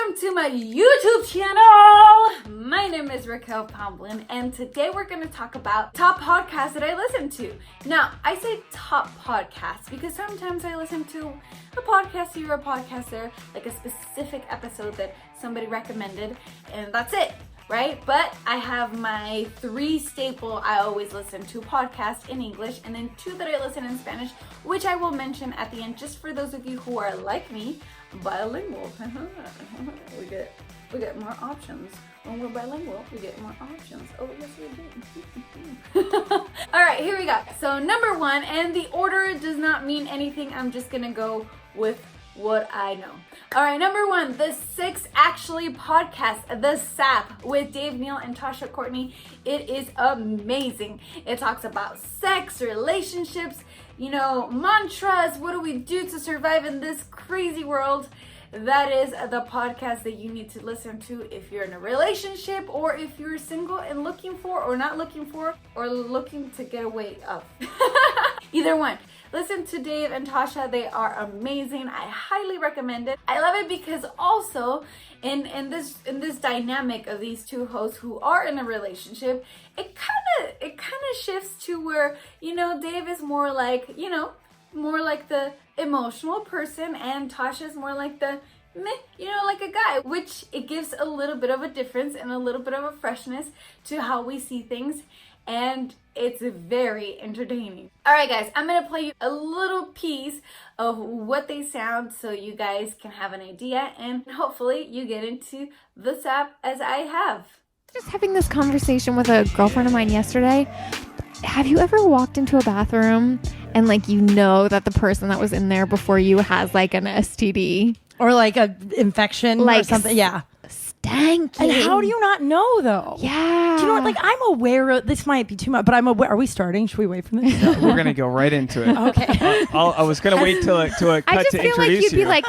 welcome to my YouTube channel. My name is Raquel Pomplun, and today we're going to talk about top podcasts that I listen to. Now, I say top podcasts because sometimes I listen to a podcast here, a podcast there, like a specific episode that somebody recommended, and that's it, right? But I have my 3 staple I always listen to podcasts in English, and then 2 that I listen in Spanish, which I will mention at the end just for those of you who are like me, bilingual. we get more options. When we're bilingual, we get more options. Oh, yes, we do. All right, here we go. So number 1, and the order does not mean anything. I'm just gonna go with what I know. All right, number 1, the 6 Actually podcast, The Sap, with Dave Neal and Tasha Courtney. It is amazing. It talks about sex, relationships, mantras. What do we do to survive in this crazy world? That is the podcast that you need to listen to if you're in a relationship, or if you're single and looking for, or not looking for, or looking to get away of. Either one. Listen to Dave and Tasha. They are amazing. I highly recommend it. I love it because also in this dynamic of these 2 hosts who are in a relationship, it kind of shifts to where, Dave is more like, more like the emotional person, and Tasha's more like the meh, like a guy, which it gives a little bit of a difference and a little bit of a freshness to how we see things. And it's very entertaining. All right, guys, I'm gonna play you a little piece of what they sound so you guys can have an idea, and hopefully you get into the sap as I have. Just having this conversation with a girlfriend of mine yesterday. Have you ever walked into a bathroom and that the person that was in there before you has like an STD? Or like a infection or something? Yeah. Stanky. And how do you not know, though? Yeah. Do you know what? I'm aware of, this might be too much, but I'm aware. Are we starting? Should we wait for this? No, we're going to go right into it. Okay. I was going to wait till it cut to introduce you. I just feel like you'd be like,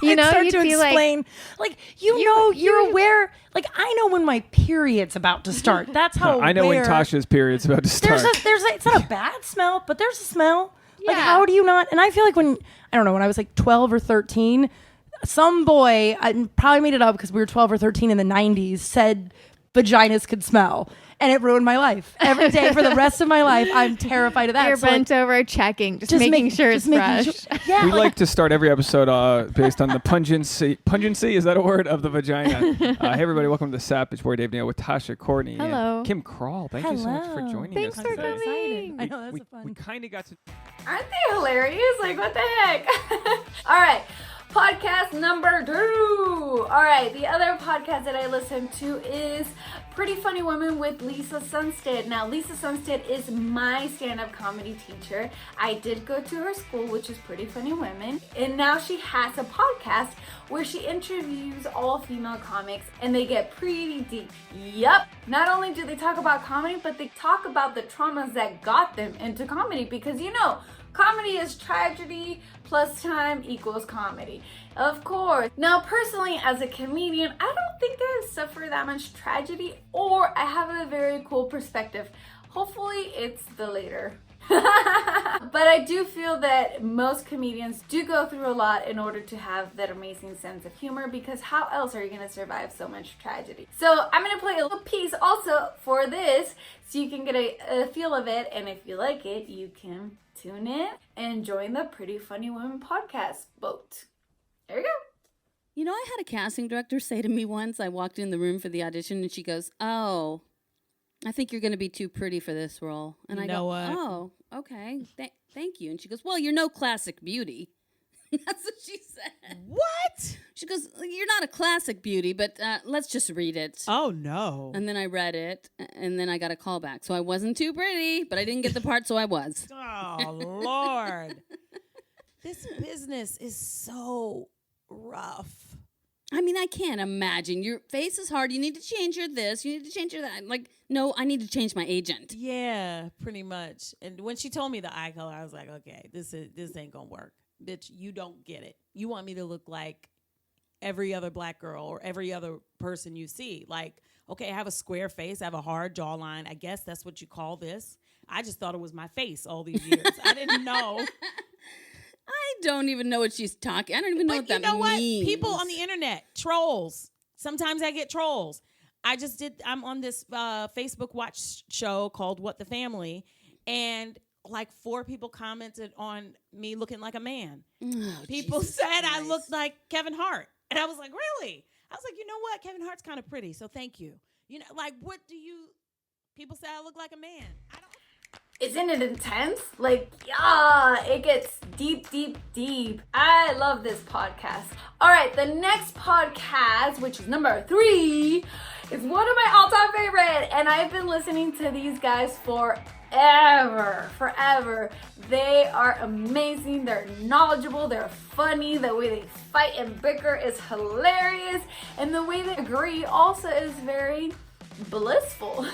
you'd be explain, like, you're aware. Like, I know when my period's about to start. That's how I know when Tasha's period's about to start. It's not a bad smell, but there's a smell. Yeah. Like, how do you not? And I feel like when I was like 12 or 13, some boy, I probably made it up because we were 12 or 13 in the 90s, said vaginas could smell. And it ruined my life. Every day for the rest of my life, I'm terrified of that. You're bent over checking, just making sure it's fresh. Yeah, we like to start every episode based on the pungency, is that a word, of the vagina. Hey, everybody, welcome to The Sap. It's boy Dave Neal with Tasha Courtney and Kim Crawl. Thank you so much for joining Thanks us for today. coming. I know, that's fun. We kind of got to... Aren't they hilarious? Like, what the heck? All right. Podcast number 2. All right, the other podcast that I listen to is Pretty Funny Women with Lisa Sunstead. Now, Lisa Sunstead is my stand-up comedy teacher. I did go to her school, which is Pretty Funny Women, and now she has a podcast where she interviews all female comics, and they get pretty deep. Yup. Not only do they talk about comedy, but they talk about the traumas that got them into comedy, because comedy is tragedy plus time equals comedy. Of course. Now, personally, as a comedian, I don't think I've suffered that much tragedy, or I have a very cool perspective. Hopefully, it's the later. But I do feel that most comedians do go through a lot in order to have that amazing sense of humor, because how else are you going to survive so much tragedy? So I'm going to play a little piece also for this so you can get a feel of it, and if you like it, you can tune in and join the Pretty Funny Women podcast boat. There you go. I had a casting director say to me once, I walked in the room for the audition, and she goes, "Oh, I think you're going to be too pretty for this role." And I go, what? "Oh, okay, thank you." And she goes, "Well, you're no classic beauty." That's what she said. What? She goes, "You're not a classic beauty, but let's just read it." Oh, no. And then I read it, and then I got a call back. So I wasn't too pretty, but I didn't get the part, so I was. Oh, Lord. This business is so rough. I mean, I can't imagine. Your face is hard. You need to change your this. You need to change your that. Like, no, I need to change my agent. Yeah, pretty much. And when she told me the eye color, I was like, okay, this ain't gonna work. Bitch, you don't get it. You want me to look like every other black girl or every other person you see. Like, okay, I have a square face. I have a hard jawline. I guess that's what you call this. I just thought it was my face all these years. I didn't know. I don't even know what she's talking. I don't even know what that means. People on the internet, trolls. Sometimes I get trolls. I'm on this Facebook watch show called What the Family, and like 4 people commented on me looking like a man. Oh, people Jesus said Christ. I looked like Kevin Hart. And I was like, really? I was like, you know what? Kevin Hart's kind of pretty, so thank you. You know, like, people say I look like a man. Isn't it intense? Like, yeah, it gets deep, deep, deep. I love this podcast. All right, the next podcast, which is number 3, is one of my all-time favorite, and I've been listening to these guys forever. They are amazing. They're knowledgeable. They're funny. The way they fight and bicker is hilarious, and the way they agree also is very blissful.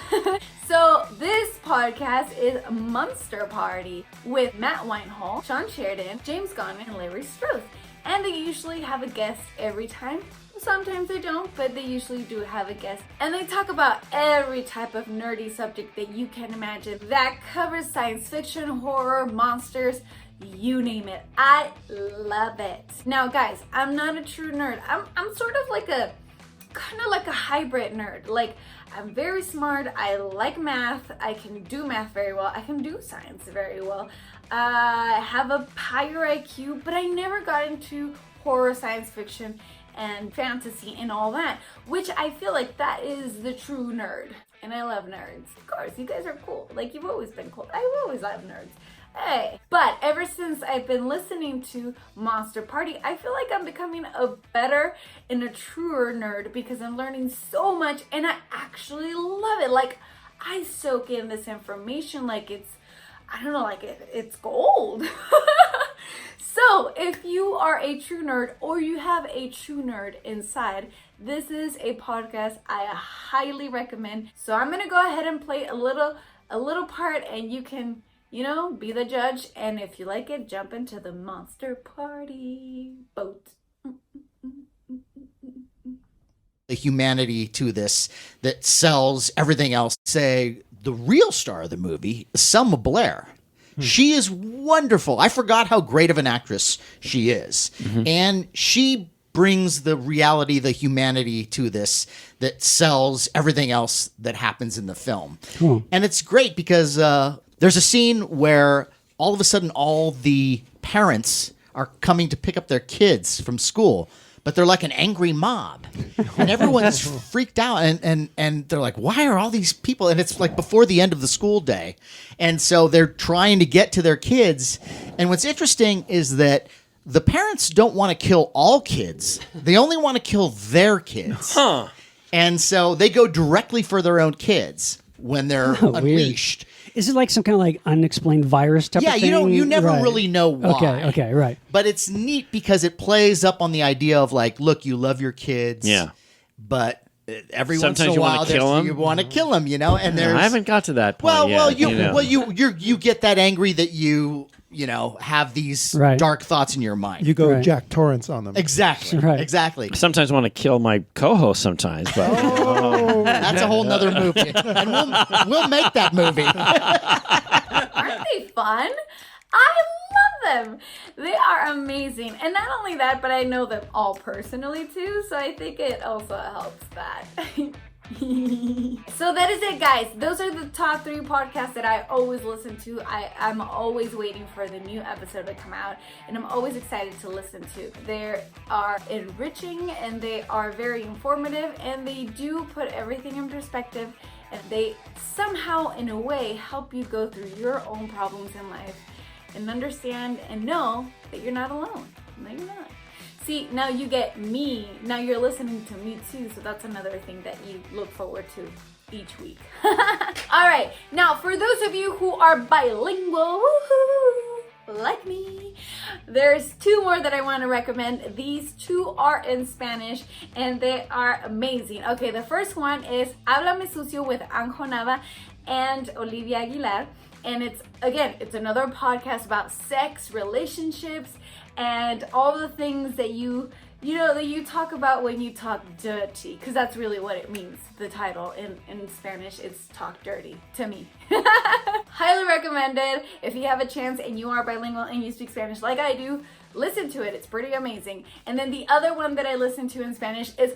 So this podcast is Monster Party with Matt Weinhall, Sean Sheridan, James Gunn, and Larry Stroth. And they usually have a guest every time. Sometimes they don't, but they usually do have a guest. And they talk about every type of nerdy subject that you can imagine. That covers science fiction, horror, monsters, you name it. I love it. Now guys, I'm not a true nerd. I'm sort of like a hybrid nerd. Like, I'm very smart. I like math. I can do math very well. I can do science very well. I have a higher IQ, but I never got into horror, science fiction, and fantasy and all that, which I feel like that is the true nerd. And I love nerds. Of course, you guys are cool. Like, you've always been cool. I've always loved nerds. Hey. But ever since I've been listening to Monster Party, I feel like I'm becoming a better and a truer nerd because I'm learning so much and I actually love it. Like, I soak in this information like it's, I don't know, like it's gold. So if you are a true nerd or you have a true nerd inside, this is a podcast I highly recommend. So I'm going to go ahead and play a little part and you can, you know, be the judge, and if you like it, jump into the Monster Party boat. The humanity to this that sells everything else. Say, the real star of the movie, Selma Blair. She is wonderful. I forgot how great of an actress she is. And she brings the reality, the humanity to this that sells everything else that happens in the film. And it's great because there's a scene where all of a sudden all the parents are coming to pick up their kids from school, but they're like an angry mob. And everyone's freaked out. And they're like, why are all these people? And it's like before the end of the school day. And so they're trying to get to their kids. And what's interesting is that the parents don't want to kill all kids. They only want to kill their kids. And so they go directly for their own kids when they're unleashed. Weird. Is it like some kind of like unexplained virus type of thing? Yeah, you never really know why. Okay, right. But it's neat because it plays up on the idea of like, look, you love your kids. Yeah. But every Sometimes once in a while, you want to kill them, you know? And there's I haven't got to that point yet. You get that angry that you have these dark thoughts in your mind. You go Jack Torrance on them. Exactly. Exactly. Sometimes want to kill my co-host sometimes, but that's a whole nother movie. And we'll make that movie. Aren't they fun? I love them. They are amazing. And not only that, but I know them all personally too, so I think it also helps that. So that is it, guys. Those are the top 3 podcasts that I always listen to. I'm always waiting for the new episode to come out, and I'm always excited to listen to. They are enriching and they are very informative, and they do put everything in perspective, and they somehow in a way help you go through your own problems in life and understand and know that you're not alone. No, you're not. See, now you get me. Now you're listening to me too, so that's another thing that you look forward to each week. All right, now for those of you who are bilingual, woohoo, like me, there's 2 more that I want to recommend. These 2 are in Spanish and they are amazing. Okay, the first one is Háblame Sucio with Anjo Nava and Olivia Aguilar. And it's another podcast about sex, relationships, and all the things that you talk about when you talk dirty, because that's really what it means. The title in Spanish is Talk Dirty to me. Highly recommended. If you have a chance and you are bilingual and you speak Spanish like I do, Listen to it. It's pretty amazing. And then the other one that I listen to in Spanish is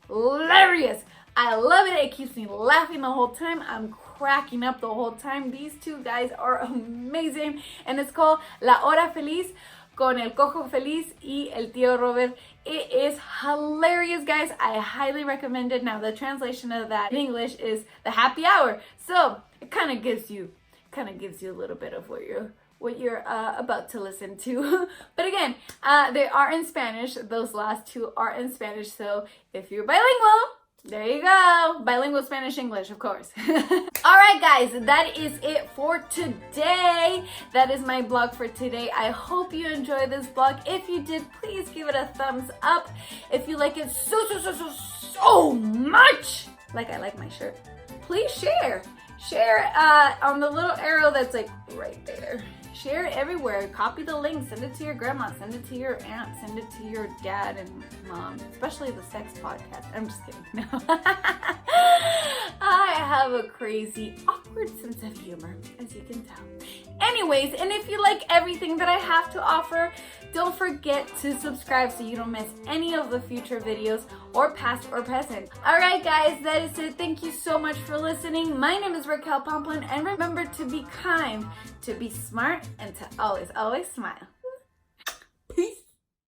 hilarious. I love it. It keeps me laughing the whole time. I'm cracking up the whole time. These two guys are amazing. And it's called La Hora Feliz con el Cojo Feliz y el Tío Robert. It is hilarious, guys. I highly recommend it. Now, the translation of that in English is the happy hour. So it kind of gives you a little bit of what you're about to listen to. But again, they are in Spanish. Those last two are in Spanish. So if you're bilingual, there you go. Bilingual Spanish English, of course. All right, guys, that is it for today. That is my blog for today. I hope you enjoyed this blog. If you did, please give it a thumbs up. If you like it so much, like I like my shirt, please share. Share on the little arrow that's like right there. Share it everywhere. Copy the link. Send it to your grandma. Send it to your aunt. Send it to your dad and mom. Especially the sex podcast. I'm just kidding. No. I have a crazy, awkward sense of humor, as you can tell. Anyways, and if you like everything that I have to offer, don't forget to subscribe so you don't miss any of the future videos, or past or present. All right, guys, that is it. Thank you so much for listening. My name is Raquel Pomplun, and remember to be kind, to be smart, and to always smile. Peace.